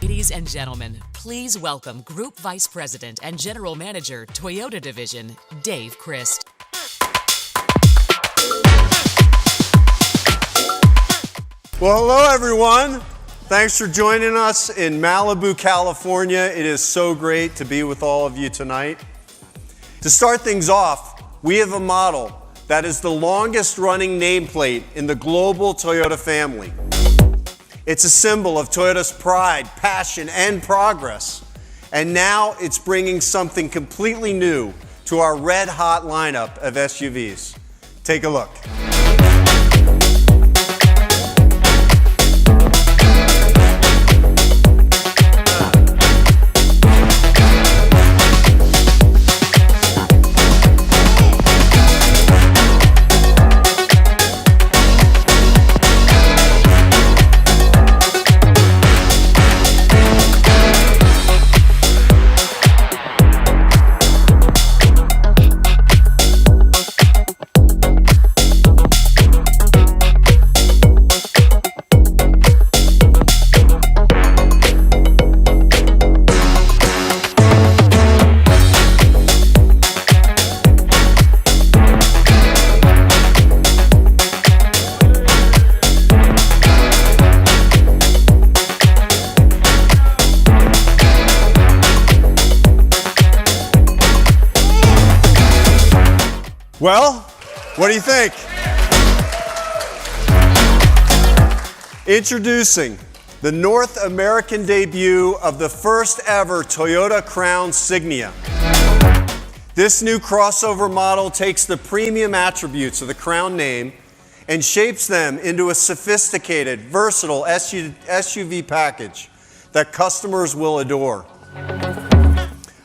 Ladies and gentlemen, please welcome Group Vice President and General Manager, Toyota Division, Dave Christ. Well, hello everyone. Thanks for joining us in Malibu, California. It is so great to be with all of you tonight. To start things off, we have a model that is the longest running nameplate in the global Toyota family. It's a symbol of Toyota's pride, passion, and progress. And now it's bringing something completely new to our red-hot lineup of SUVs. Take a look. Well, what do you think? Introducing the North American debut of the first ever Toyota Crown Signia. This new crossover model takes the premium attributes of the Crown name and shapes them into a sophisticated, versatile SUV package that customers will adore.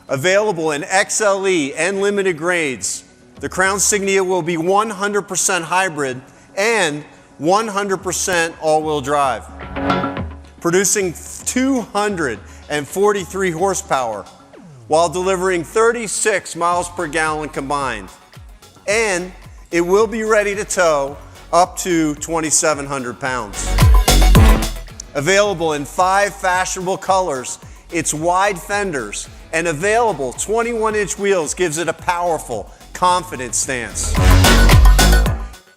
Available in XLE and limited grades, the Crown Signia will be 100% hybrid and 100% all-wheel drive, producing 243 horsepower while delivering 36 miles per gallon combined. And it will be ready to tow up to 2,700 pounds. Available in 5 fashionable colors, its wide fenders and available 21-inch wheels gives it a powerful, confident stance.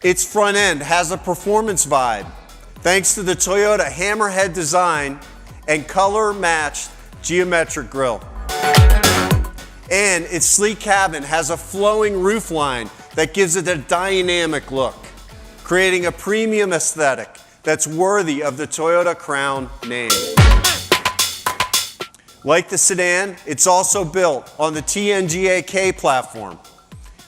Its front end has a performance vibe thanks to the Toyota hammerhead design and color-matched geometric grille. And its sleek cabin has a flowing roofline that gives it a dynamic look, creating a premium aesthetic that's worthy of the Toyota Crown name. Like the sedan, it's also built on the TNGA-K platform,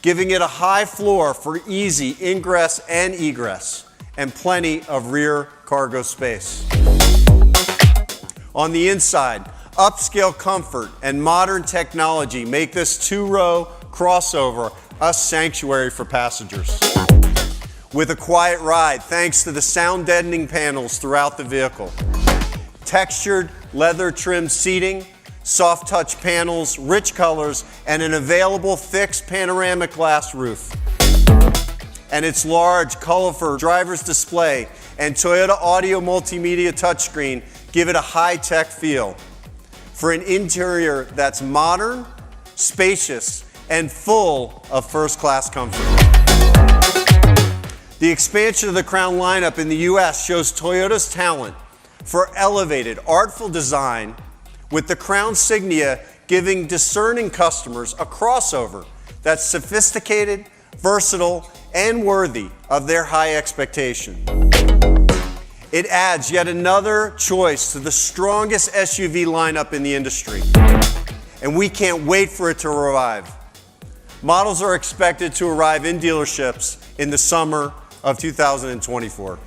giving it a high floor for easy ingress and egress, and plenty of rear cargo space. On the inside, upscale comfort and modern technology make this 2-row crossover a sanctuary for passengers. With a quiet ride thanks to the sound-deadening panels throughout the vehicle, textured leather-trimmed seating, soft touch panels, rich colors, and an available fixed panoramic glass roof. And its large, colorful driver's display and Toyota audio multimedia touchscreen give it a high-tech feel for an interior that's modern, spacious, and full of first-class comfort. The expansion of the Crown lineup in the US shows Toyota's talent for elevated, artful design, with the Crown Signia giving discerning customers a crossover that's sophisticated, versatile, and worthy of their high expectation. It adds yet another choice to the strongest SUV lineup in the industry, and we can't wait for it to arrive. Models are expected to arrive in dealerships in the summer of 2024.